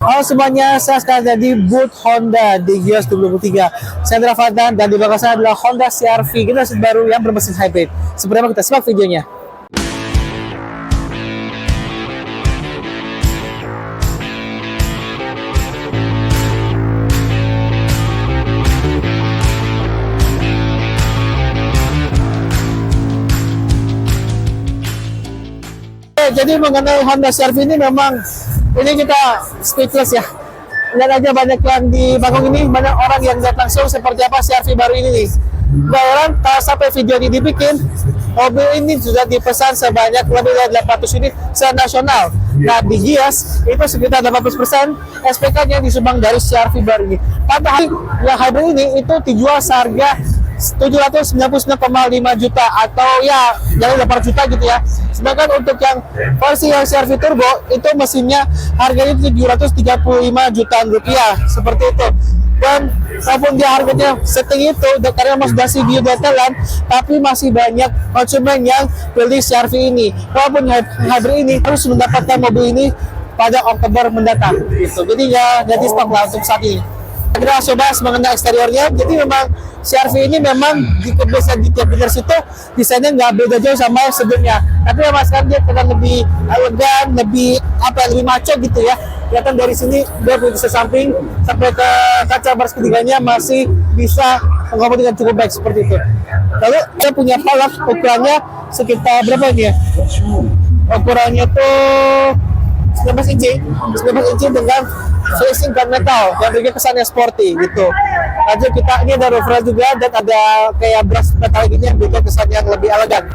Halo semuanya, saya sekarang ada di booth Honda di Gias 2023. Saya Indra Fadlan dan di belakang saya adalah Honda CR-V generasi baru yang bermesin hybrid. Seperti apa, kita simak videonya. Jadi mengenai Honda CR-V ini memang kita speechless ya. Lihat aja banyak yang di panggung ini, banyak orang yang lihat langsung seperti apa CR-V baru ini nih. Bayangkan kalau sampai video ini dibikin, mobil ini sudah dipesan sebanyak lebih dari 800 unit senasional. Nah di Gias itu sekitar 80% SPK-nya disumbang dari CR-V baru ini. Padahal yang hybrid ini itu dijual seharga 799,5 juta atau ya jadi 800 juta gitu ya. Sedangkan untuk yang versi yang CR-V turbo itu mesinnya harganya 735 jutaan rupiah seperti itu. Dan walaupun dia harganya setinggi itu karena masih biodetalan, tapi masih banyak konsumen yang beli CR-V ini. Walaupun hybrid ini harus mendapatkan mobil ini pada Oktober mendatang gitu. Jadi ya jadi stok lah untuk saat ini. Kita coba mengenai eksteriornya. Jadi memang CR-V ini memang di kebiasaan di tiap generasi itu desainnya nggak beda jauh sama yang sebelumnya. Tapi memang sekarang dia kelihatan lebih elegan, lebih maco gitu ya. Kelihatan dari sini dia bisa samping sampai ke kaca baris ketiganya masih bisa mengoper dengan cukup baik seperti itu. Lalu dia punya palak ukurannya sekitar berapa ini ya? Ukurannya tuh 19 inci dengan finishing gunmetal yang berikan kesannya sporty gitu. Lanjut kita ini ada roof rail juga dan ada kayak brush metal gini yang berikan kesan yang lebih elegan.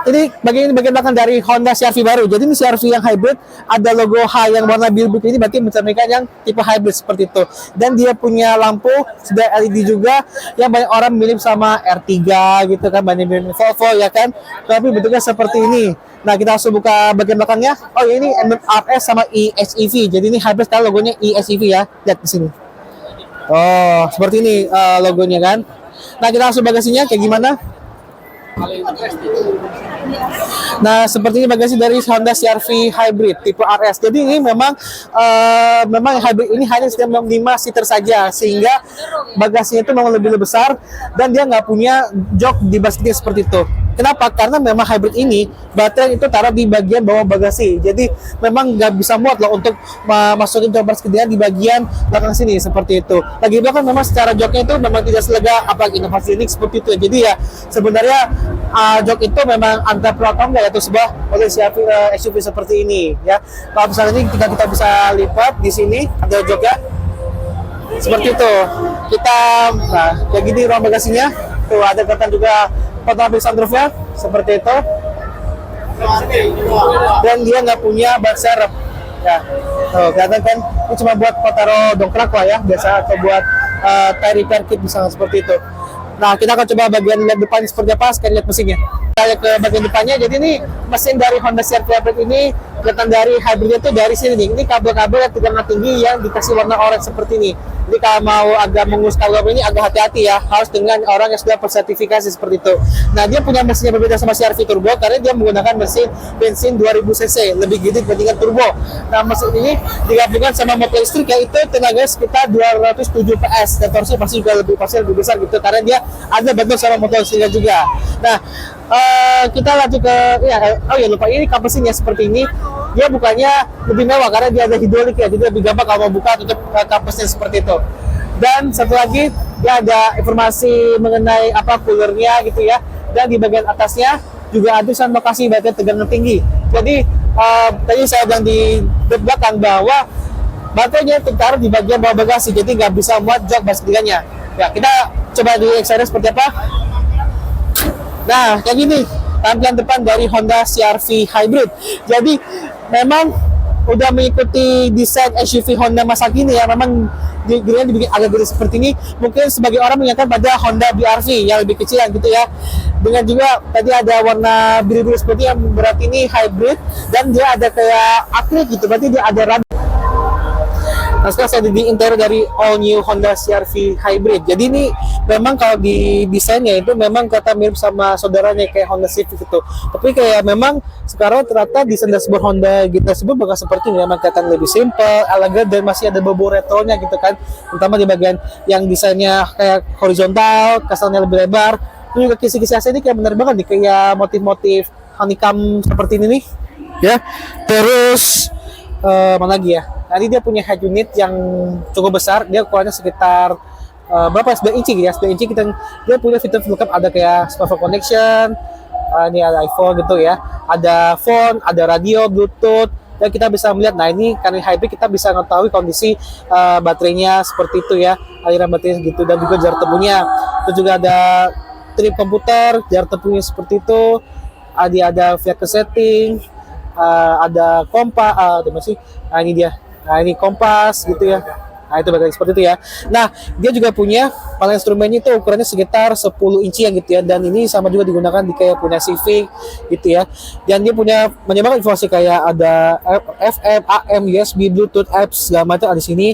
Ini bagian belakang dari Honda CR-V baru. Jadi ini CR-V yang hybrid, ada logo H yang warna biru ini berarti mencerminkan yang tipe hybrid seperti itu. Dan dia punya lampu sudah LED juga yang banyak orang mirip sama R3 gitu kan, banyak mirip Volvo ya kan. Tapi bentuknya seperti ini. Nah kita langsung buka bagian belakangnya. Oh ya, ini MRS sama EHEV. Jadi ini hybrid kalau logonya EHEV ya. Lihat di sini. Oh seperti ini logonya kan. Nah kita langsung bagasinya kayak gimana? Nah, seperti ini bagasi dari Honda CR-V Hybrid tipe RS. Jadi ini memang hybrid ini hanya 5 seater saja, sehingga bagasinya itu memang lebih besar dan dia nggak punya jok di basketnya seperti itu. Kenapa? Karena memang hybrid ini baterai itu taruh di bagian bawah bagasi. Jadi memang nggak bisa muat loh untuk masukin jok basketnya di bagian belakang sini seperti itu. Lagi belakang memang secara joknya itu memang tidak selega apalagi inovasi ini seperti itu. Jadi ya sebenarnya jok itu memang antara pro atau enggak yaitu sebuah oleh SUV seperti ini ya. Kalau misalnya ini kita bisa lipat di sini ada joknya seperti itu. Nah kayak gini ruang bagasinya tuh ada kelihatan juga portable sunroofnya seperti itu. Dan dia nggak punya ban serep ya. Tuh kelihatan kan ini cuma buat taruh dongkrak lah ya biasa atau buat tire repair kit misalnya seperti itu. Nah, kita akan coba bagian depan seperti apa, sekali lihat mesinnya. Kita lihat ke bagian depannya, jadi ini mesin dari Honda CR-V Hybrid ini kelihatan dari hybridnya itu dari sini nih. Ini kabel-kabel yang tegangan tinggi yang dikasih warna orange seperti ini. Jadi kalau mau agak mengus kabel ini agak hati-hati ya, harus dengan orang yang sudah bersertifikasi seperti itu. Nah, dia punya mesinnya berbeda sama CR-V Turbo karena dia menggunakan mesin bensin 2000 cc, lebih gede dibandingkan turbo. Nah, mesin ini digabungkan sama motor listrik yaitu tenaga sekitar 207 PS dan torsi pasti juga lebih besar gitu karena dia ada bantu sama motor listrik juga. Nah, kita lanjut ke lupa ini kap mesinnya seperti ini. Dia bukannya lebih mewah karena dia ada hidrolik ya, jadi lebih gampang kalau mau buka tutup kap mesin seperti itu. Dan satu lagi dia ada informasi mengenai coolernya gitu ya. Dan di bagian atasnya juga ada tulisan lokasi baterai tegangan tinggi. Jadi tadi saya bilang di belakang bahwa baterainya tertaruh di bagian bawah bagasi, jadi nggak bisa muat jok basketnya. Ya kita coba di exterior seperti apa. Nah kayak gini tampilan depan dari Honda CR-V Hybrid. Jadi memang udah mengikuti desain SUV Honda masa kini ya. Memang giliran dibikin agak gede seperti ini. Mungkin sebagai orang mengingatkan pada Honda BR-V yang lebih kecilan gitu ya. Dengan juga tadi ada warna biru-biru seperti yang berarti ini hybrid dan dia ada kayak akrilik gitu. Berarti dia ada rada. Nah sekarang saya di interior dari all new Honda CR-V Hybrid. Jadi ini memang kalau di desainnya itu memang kata mirip sama saudaranya kayak Honda Civic gitu. Tapi kayak memang sekarang ternyata desain dashboard Honda gitu tersebut bakal seperti ini, memang kelihatan lebih simple, elegan, dan masih ada beberapa retronya gitu kan. Terutama di bagian yang desainnya kayak horizontal, kasarnya lebih lebar. Ini juga kisi-kisi AC ini kayak bener banget nih, kayak motif-motif honeycomb seperti ini nih. Ya, terus mana lagi ya? Tadi dia punya head unit yang cukup besar, dia ukurannya sekitar berapa? 9 inci gitu ya, 9 inci. Dia punya fitur lengkap, ada kayak smartphone connection, ini ada iPhone gitu ya, ada phone, ada radio, Bluetooth, dan kita bisa melihat. Nah ini karena hybrid kita bisa mengetahui kondisi baterainya seperti itu ya, aliran baterai gitu, dan juga jarak tempuhnya. Terus juga ada trip komputer, jarak tempuhnya seperti itu. Ada vehicle setting, ada kompas, masih. Nah ini dia, nah ini kompas gitu ya. Nah itu bagian seperti itu ya. Nah dia juga punya panel instrumennya itu ukurannya sekitar 10 inci ya gitu ya, dan ini sama juga digunakan di kayak punya Civic gitu ya. Dan dia punya banyak banget informasi kayak ada FM, AM, USB, Bluetooth, apps segala macam ada di sini.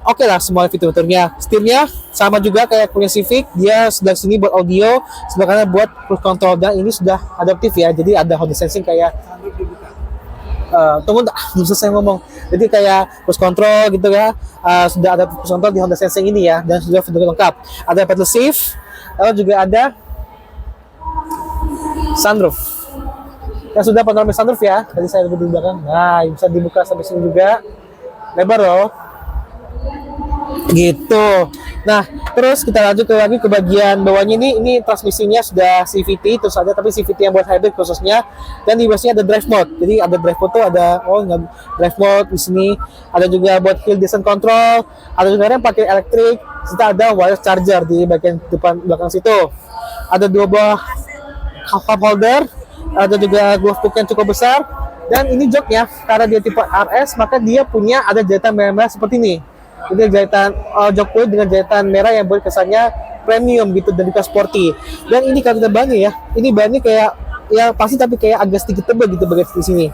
Oke lah semua fitur-fiturnya. Setirnya sama juga kayak punya Civic, dia sebelah sini buat audio, sebelah kanan buat cruise control, dan ini sudah adaptif ya. Jadi ada Honda Sensing kayak tunggu tak, belum selesai ngomong. Jadi kayak cruise control gitu ya, sudah ada cruise control di Honda Sensing ini ya, dan sudah fitur lengkap. Ada pedal shift, lalu juga ada sunroof. Ya sudah panoramic sunroof ya, tadi saya lebih di belakang. Nah bisa dibuka sampai sini juga, lebar loh. Gitu. Nah, terus kita lanjut lagi ke bagian bawahnya ini transmisinya sudah CVT terus ada, tapi CVT yang buat hybrid khususnya, dan di bawahnya ada drive mode. Jadi ada drive mode tuh ada drive mode di sini, ada juga buat hill descent control, ada juga yang pakai elektrik, serta ada wireless charger di bagian depan belakang situ. Ada 2 buah cup holder, ada juga glove book yang cukup besar, dan ini joknya karena dia tipe RS maka dia punya ada jahitan merah seperti ini. Ini jahitan jok kulit dengan jahitan merah yang buat kesannya premium gitu dan juga sporty. Dan ini kalau kita bannya ya, ini bannya kayak ya pasti tapi kayak agak sedikit tebal gitu bagian di sini.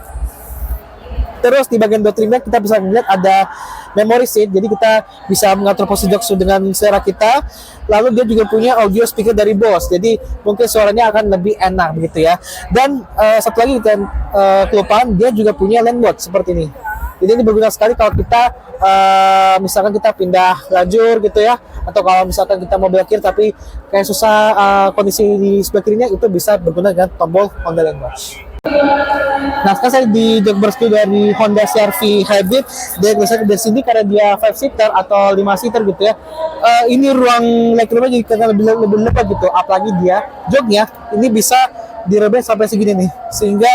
Terus di bagian door trimnya kita bisa melihat ada memory seat, jadi kita bisa mengatur posisi jok dengan selera kita. Lalu dia juga punya audio speaker dari Bose, jadi mungkin suaranya akan lebih enak begitu ya. Dan satu lagi kita kelupaan, dia juga punya lane mode seperti ini. Jadi ini berguna sekali kalau kita misalkan kita pindah lajur gitu ya, atau kalau misalkan kita mau belok kiri tapi kayak susah kondisi di sebelah kirinya, itu bisa berguna dengan tombol Honda Lane Watch. Nah sekarang saya di jok bersih dari Honda CR-V Hybrid, dan misalnya dari sini karena dia 5 seater atau 5 seater gitu ya, ini ruang legroomnya jadi lebih lebar gitu, apalagi dia joknya ini bisa direbet sampai segini nih, sehingga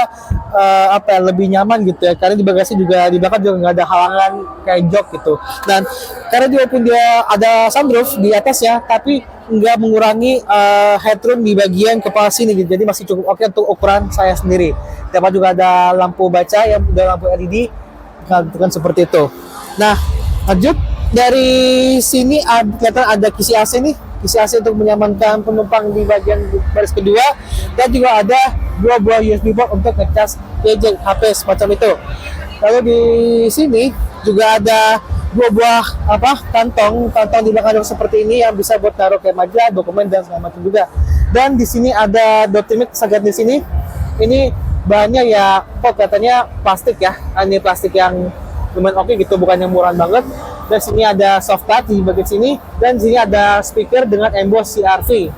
lebih nyaman gitu ya, karena di bagasi juga di belakang juga nggak ada halangan kayak jok gitu. Dan karena dia walaupun dia ada sunroof di atasnya, tapi nggak mengurangi headroom di bagian kepala sini gitu, jadi masih cukup oke untuk ukuran saya sendiri. Dapat juga ada lampu baca yang udah lampu LED, kan seperti itu. Nah lanjut dari sini kelihatan ada kisi AC nih, kisi AC untuk menyamankan penumpang di bagian baris kedua, dan juga ada 2 buah USB port untuk ngecas gadget, HP semacam itu. Lalu di sini juga ada 2 buah kantong di belakang seperti ini yang bisa buat taruh kayak majalah, dokumen, dan segala macam juga. Dan di sini ada door trim sangat di sini. Ini bahannya ya kok katanya plastik ya, ini plastik yang lumayan oke gitu, bukan yang murah banget. Dan sini ada soft touch di bagian sini, dan sini ada speaker dengan emboss CR-V.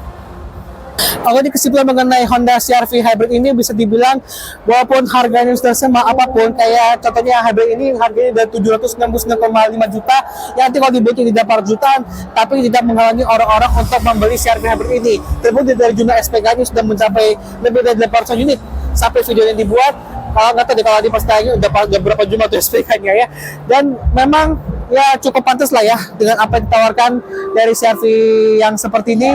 Kalau di kesimpulan mengenai Honda CR-V Hybrid ini bisa dibilang walaupun harganya sudah sama apapun, kayak contohnya hybrid ini harganya udah 769,5 juta, yang nanti kalau dibeli di 800 jutaan, tapi tidak menghalangi orang-orang untuk membeli CR-V Hybrid ini. Terbukti dari jumlah SPK-nya sudah mencapai lebih dari 800 unit sampai video yang dibuat. Kalau nggak tahu deh kalau di pastanya udah berapa jumlah tuh SPK-nya ya. Dan memang ya cukup pantas lah ya dengan apa yang ditawarkan dari CR-V yang seperti ini,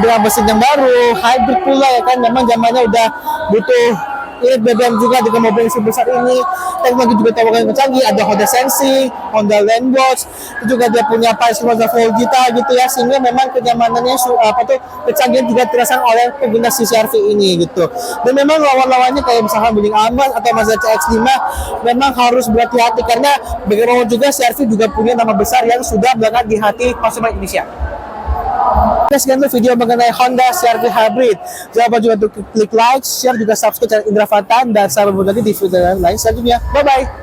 dengan mesin yang baru, hybrid pula ya kan. Memang zamannya udah butuh unit BBM juga dengan mobil sebesar ini. Teknologi juga tawaran yang canggih, ada Honda Sensing, Honda Landwatch, juga dia punya Pace Rosa Volgita gitu ya, sehingga memang kenyamanannya kecanggihan tidak dirasakan oleh pengguna si CR-V ini gitu. Dan memang lawan-lawannya kayak misalkan Bening Aman atau Mazda CX-5 memang harus berhati-hati karena bagaimanapun juga CR-V juga punya nama besar yang sudah melekat di hati konsumen Indonesia. Sekian dulu video mengenai Honda CR-V Hybrid. Jangan lupa juga untuk klik like, share, juga subscribe channel Indra Fatan, dan sampai berjumpa lagi di video lain selanjutnya. Bye bye.